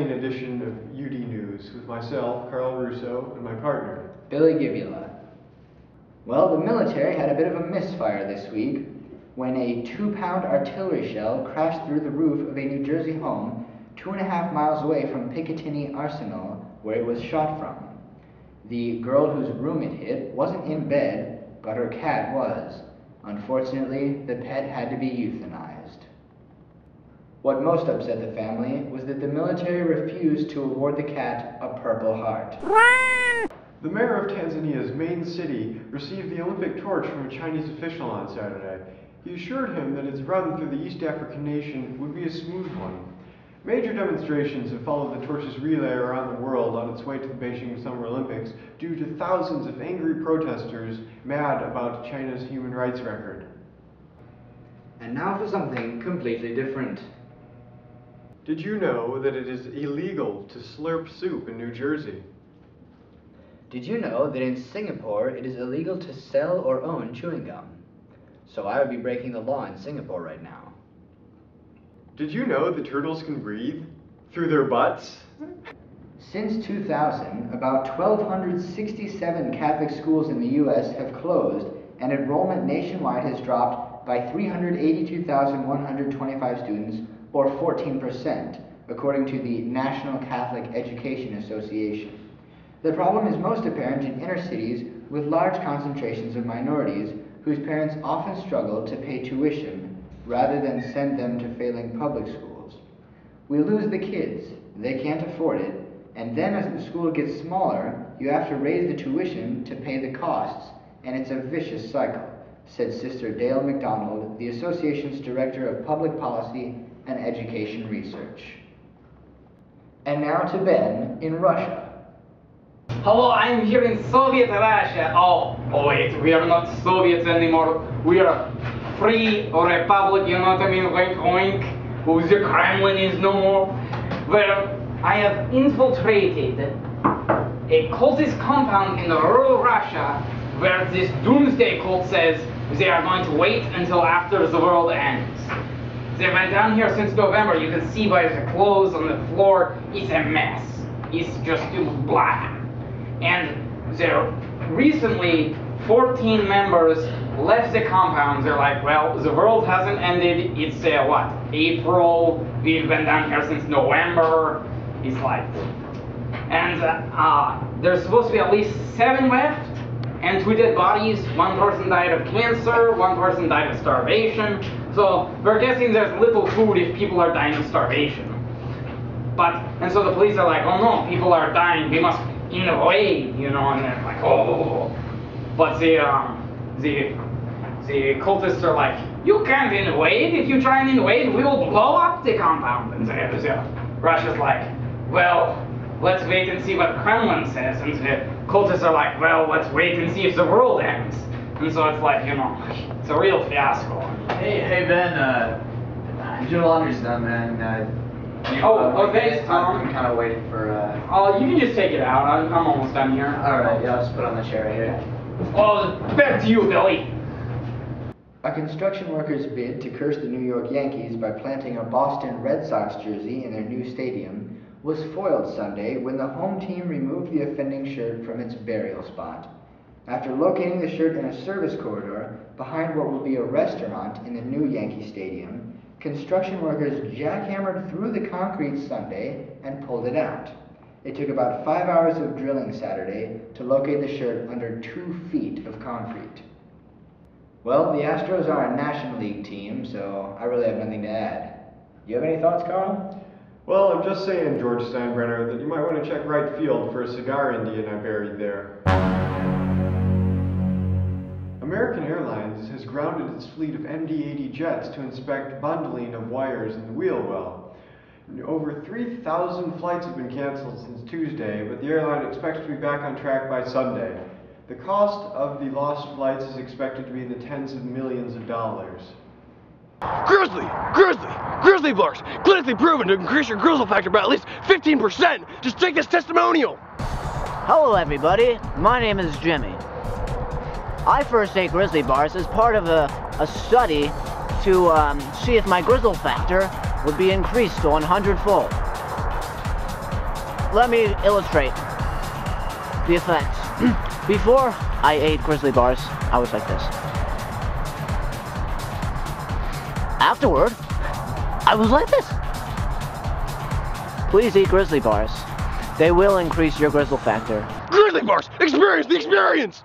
exciting edition of UD News with myself, Carl Russo, and my partner, Billy Gibula. Well, the military had a bit of a misfire this week when a 2-pound artillery shell crashed through the roof of a New Jersey home 2.5 miles away from Picatinny Arsenal, where it was shot from. The girl whose room it hit wasn't in bed, but her cat was. Unfortunately, the pet had to be euthanized. What most upset the family was that the military refused to award the cat a Purple Heart. The mayor of Tanzania's main city received the Olympic torch from a Chinese official on Saturday. He assured him that its run through the East African nation would be a smooth one. Major demonstrations have followed the torch's relay around the world on its way to the Beijing Summer Olympics due to thousands of angry protesters mad about China's human rights record. And now for something completely different. Did you know that it is illegal to slurp soup in New Jersey? Did you know that in Singapore it is illegal to sell or own chewing gum? So I would be breaking the law in Singapore right now. Did you know that turtles can breathe through their butts? Since 2000, about 1,267 Catholic schools in the U.S. have closed, and enrollment nationwide has dropped by 382,125 students, or 14%, according to the National Catholic Education Association. The problem is most apparent in inner cities with large concentrations of minorities whose parents often struggle to pay tuition rather than send them to failing public schools. We lose the kids, they can't afford it, and then as the school gets smaller, you have to raise the tuition to pay the costs, and it's a vicious cycle, said Sister Dale McDonald, the association's Director of Public Policy and Education Research. And now to Ben in Russia. Hello, I'm here in Soviet Russia. Oh wait, we are not Soviets anymore. We are free republic, you know what I mean? Oink oink. Oh, the Kremlin is no more. Where I have infiltrated a cultist compound in rural Russia where this doomsday cult says they are going to wait until after the world ends. They've been down here since November. You can see by the clothes on the floor, it's a mess. It's just black. And there recently 14 members left the compound. They're like, well, the world hasn't ended. It's what? April. We've been down here since November. It's like, and there's supposed to be at least 7 left, and 2 dead bodies. 1 person died of cancer. 1 person died of starvation. So we're guessing there's little food if people are dying of starvation. And so the police are like, oh no, people are dying. We must invade, you know, and they're like, oh. But the cultists are like, you can't invade. If you try and invade, we will blow up the compound. And Russia's like, well, let's wait and see what Kremlin says. And the cultists are like, well, let's wait and see if the world ends. And so it's like, you know, it's a real fiasco. Hey Ben, your laundry's done, man. Thanks, Tom. I'm kind of waiting for. Oh, you can just take it out. I'm almost done here. All right, yeah, I'll just put it on the chair right here. Oh, back to you, Billy. A construction worker's bid to curse the New York Yankees by planting a Boston Red Sox jersey in their new stadium was foiled Sunday when the home team removed the offending shirt from its burial spot. After locating the shirt in a service corridor behind what will be a restaurant in the new Yankee Stadium, construction workers jackhammered through the concrete Sunday and pulled it out. It took about 5 hours of drilling Saturday to locate the shirt under 2 feet of concrete. Well, the Astros are a National League team, so I really have nothing to add. Do you have any thoughts, Carl? Well, I'm just saying, George Steinbrenner, that you might want to check right field for a cigar Indian I buried there. American Airlines has grounded its fleet of MD-80 jets to inspect bundling of wires in the wheel well. Over 3,000 flights have been canceled since Tuesday, but the airline expects to be back on track by Sunday. The cost of the lost flights is expected to be in the tens of millions of dollars. Grizzly blurs, clinically proven to increase your grizzle factor by at least 15%. Just take this testimonial. Hello everybody, my name is Jimmy. I first ate grizzly bars as part of a study to see if my grizzle factor would be increased to 100-fold. let me illustrate the effects. Before I ate grizzly bars, I was like this. Afterward, I was like this. Please eat grizzly bars. They will increase your grizzle factor. Grizzly bars! Experience the experience!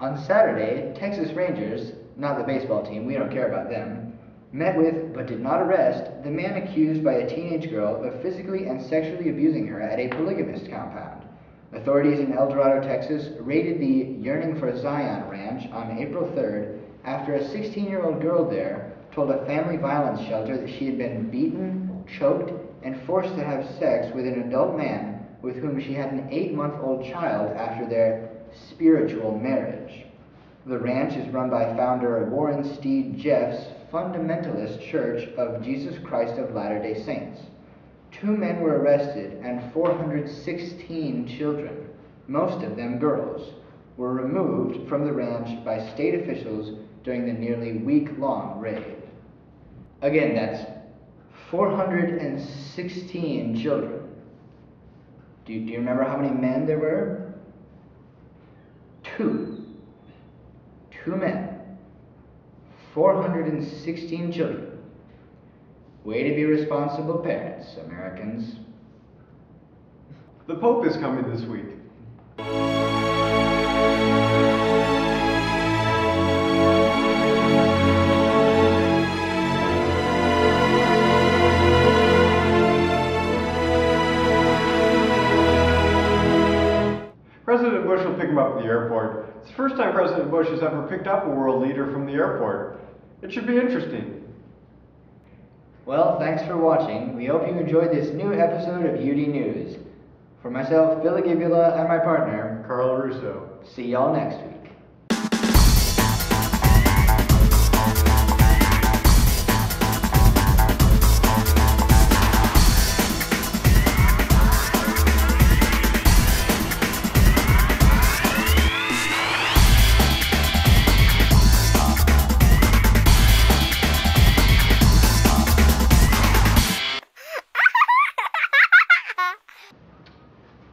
On Saturday, Texas Rangers, not the baseball team, we don't care about them, met with, but did not arrest, the man accused by a teenage girl of physically and sexually abusing her at a polygamist compound. Authorities in El Dorado, Texas, raided the Yearning for Zion Ranch on April 3rd after a 16-year-old girl there told a family violence shelter that she had been beaten, choked, and forced to have sex with an adult man with whom she had an 8-month-old child after their spiritual marriage. The ranch is run by founder Warren Steed Jeff's Fundamentalist Church of Jesus Christ of Latter-day Saints. 2 men were arrested and 416 children, most of them girls, were removed from the ranch by state officials during the nearly week-long raid. Again, that's 416 children. Do you remember how many men there were? 2. 2 men. 416 children. Way to be responsible parents, Americans. The Pope is coming this week. President Bush will pick him up at the airport. It's the first time President Bush has ever picked up a world leader from the airport. It should be interesting. Well, thanks for watching. We hope you enjoyed this new episode of UD News. For myself, Billy Gibula, and my partner, Carl Russo. see y'all next week.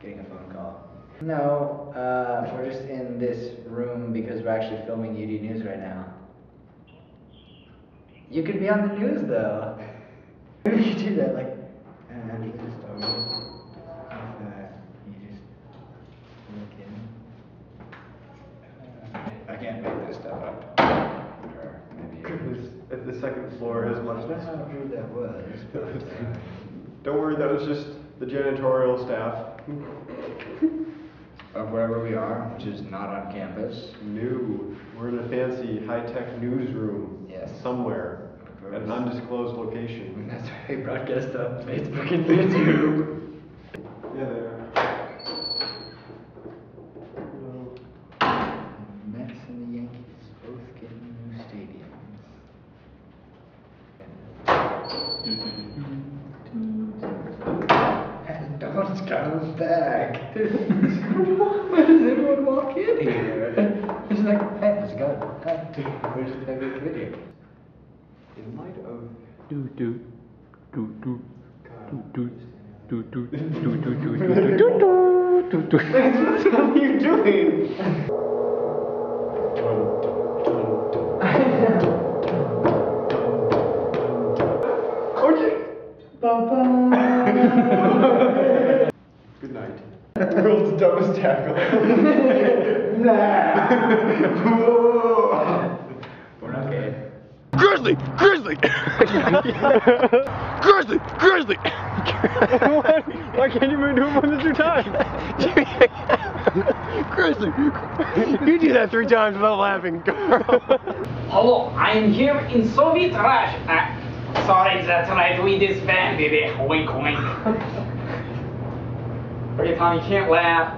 Getting a phone call. No, we're just in this room because we're actually filming UD News right now. You could be on the news though. Maybe you do that, like, you just you just look in. I can't make this stuff up. Or maybe At the second floor is much That's how rude that was. But, Don't worry, that was just the janitorial staff. of wherever we are, which is not on campus. New. We're in a fancy high-tech newsroom. Yes. Somewhere. Of At an course. undisclosed location. And that's why we broadcast on Facebook and YouTube. Yeah, they are. The Mets and the Yankees both getting new stadiums. And don't come back. Why does everyone walk in here? It's like, hey, let's go. We're just having a video. In light of... Do do do do do do do do do do do. What are you doing? Okay. Good night. World's dumbest tackle. We're okay. Grizzly! Grizzly! Grizzly! Grizzly! Why can't you do it more than 2 times? Grizzly! You do that 3 times without laughing, Carl. Hello, I'm here in Soviet Russia. Sorry, that's right, we disbanded it. Wink, wink. Okay, Tom, you can't laugh.